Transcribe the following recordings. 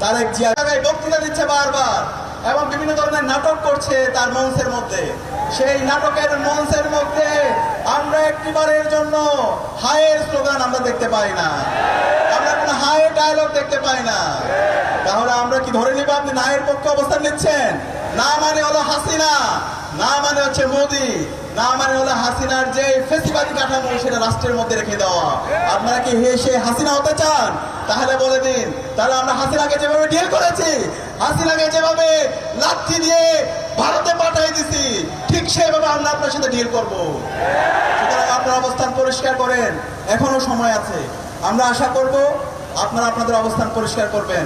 তারেক জিয়া বক্তৃতা দিচ্ছে বারবার এবং বিভিন্ন ধরনের নাটক করছে তার মঞ্চের মধ্যে। সেই নাটকের মঞ্চের মধ্যে আমরা একটিবারের জন্য হায়ের স্লোগান আমরা দেখতে পাই না, আমরা কোনো হায়ের ডায়লগ দেখতে পাই না। তাহলে আমরা কি ধরে নিব আপনি নায়ের পক্ষে অবস্থান নিচ্ছেন? না মানে হলো হাসিনা, না মানে হচ্ছে মোদি, না মানে হলো হাসিনার যে ফেসিবাদী কাঠামো সেটা রাষ্ট্রের মধ্যে রেখে দেওয়া। আপনারা কি সে হাসিনা হতে চান? তাহলে বলে দিন। তাহলে আমরা হাসিনাকে যেভাবে ডিল করেছি, হাসিনাকে যেভাবে লাঠি দিয়ে ভারতে পাঠিয়ে দিছি, ঠিক সেভাবে আমরা আপনার সাথে ডিল করব। সুতরাং আপনার অবস্থান পরিষ্কার করেন, এখনো সময় আছে। আমরা আশা করব আপনারা আপনাদের অবস্থান পরিষ্কার করবেন।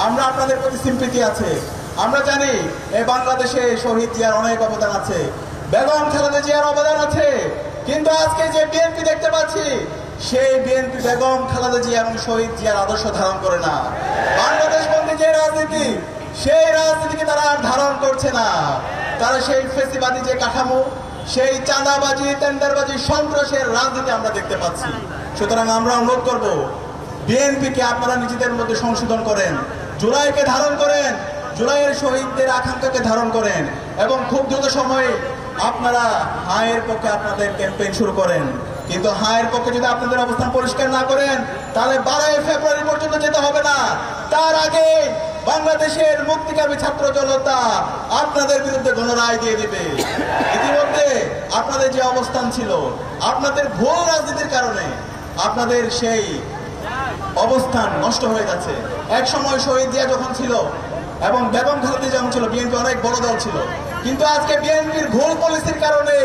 আমরা আপনাদের প্রতি সিম্পিতি আছে। আমরা জানি এই বাংলাদেশে শহীদ জিয়ার অনেক অবদান আছে, বেগম খালেদা জিয়ার অবদান আছে, কিন্তু আজকে যে বিএনপি দেখতে পাচ্ছি সেই বিএনপি বেগম খালেদা জিয়া এবং শহীদ জিয়ার আদর্শ ধারণ করে না। বাংলাদেশ বন্ধী যে রাজনীতি, সেই রাজনীতিকে তারা আর ধারণ করছে না। তারা সেই ফেসিবাদী যে কাঠামো, সেই চাঁদাবাজি, টেন্ডারবাজি, সন্ত্রাসের রাজনীতি আমরা দেখতে পাচ্ছি। সুতরাং আমরা অনুরোধ করব বিএনপিকে আপনারা নিজেদের মধ্যে সংশোধন করেন, জুলাইকে ধারণ করেন, জুলাইয়ের শহীদদের আকাঙ্ক্ষাকে ধারণ করেন এবং খুব দ্রুত সময়ে আপনারা হায়ের পক্ষে আপনাদের ক্যাম্পেইন শুরু করেন। কিন্তু হায়ের পক্ষে যদি আপনাদের অবস্থান পরিষ্কার না করেন তাহলে 12 ফেব্রুয়ারি পর্যন্ত যেতে হবে না। তার আগে বাংলাদেশের মুক্তিকামী ছাত্র জনতা আপনাদের বিরুদ্ধে গণরায় দিয়ে দিবে। ইতিমধ্যে আপনাদের যে অবস্থান ছিল, আপনাদের ভুল রাজনীতির কারণে আপনাদের সেই অবস্থান নষ্ট হয়ে যাচ্ছে। এক সময় শহীদ জিয়া যখন ছিল এবং বেগম খালেদা যখন ছিল, বিএনপি অনেক বড় দল ছিল, কিন্তু আজকে বিএনপির ভুল পলিসির কারণে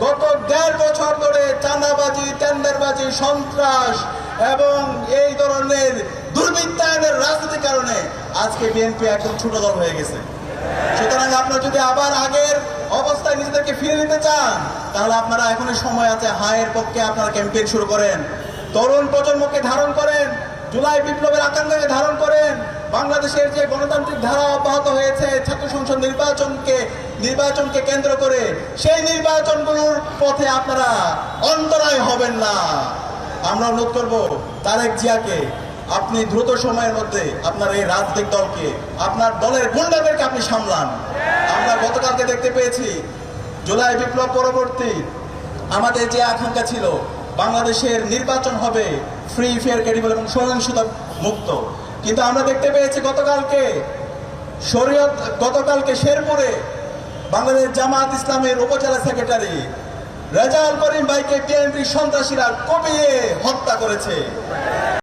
গত 1.5 বছর ধরে চাঁদাবাজি, টেন্ডারবাজি, সন্ত্রাস এবং এই ধরনের দুর্বৃত্তায়নের রাজনীতির কারণে আজকে বিএনপি একদম ছোট দল হয়ে গেছে। সুতরাং আপনারা যদি আবার আগের অবস্থায় নিজেদেরকে ফিরে নিতে চান তাহলে আপনারা এখনই সময় আছে, হায়ের পক্ষে আপনারা ক্যাম্পেইন শুরু করেন, তরুণ প্রজন্মকে ধারণ করেন, জুলাই বিপ্লবের আকাঙ্ক্ষাকে ধারণ করেন। বাংলাদেশের যে গণতান্ত্রিক ধারা অব্যাহত হয়েছে ছাত্র সংসদ নির্বাচনকে কেন্দ্র করে, সেই নির্বাচনগুলোর পথে আপনারা অন্তরায় হবেন না। আমরা অনুরোধ করব তারেক জিয়াকে, আপনি দ্রুত সময়ের মধ্যে আপনার এই রাজনৈতিক দলকে, আপনার দলের গুন্ডাদেরকে আপনি সামলান। আমরা গতকালকে দেখতে পেয়েছি জুলাই বিপ্লব পরবর্তী আমাদের যে আকাঙ্ক্ষা ছিল বাংলাদেশের নির্বাচন হবে ফ্রি, ফেয়ার, ক্রেডিবল এবং সহিংসতা মুক্ত, কিন্তু আমরা দেখতে পেয়েছি গতকালকে শেরপুরে বাংলাদেশ জামাত ইসলামের উপজেলা সেক্রেটারি রেজাউল করিম ভাইকে বিএনপি সন্ত্রাসীরা কুপিয়ে হত্যা করেছে।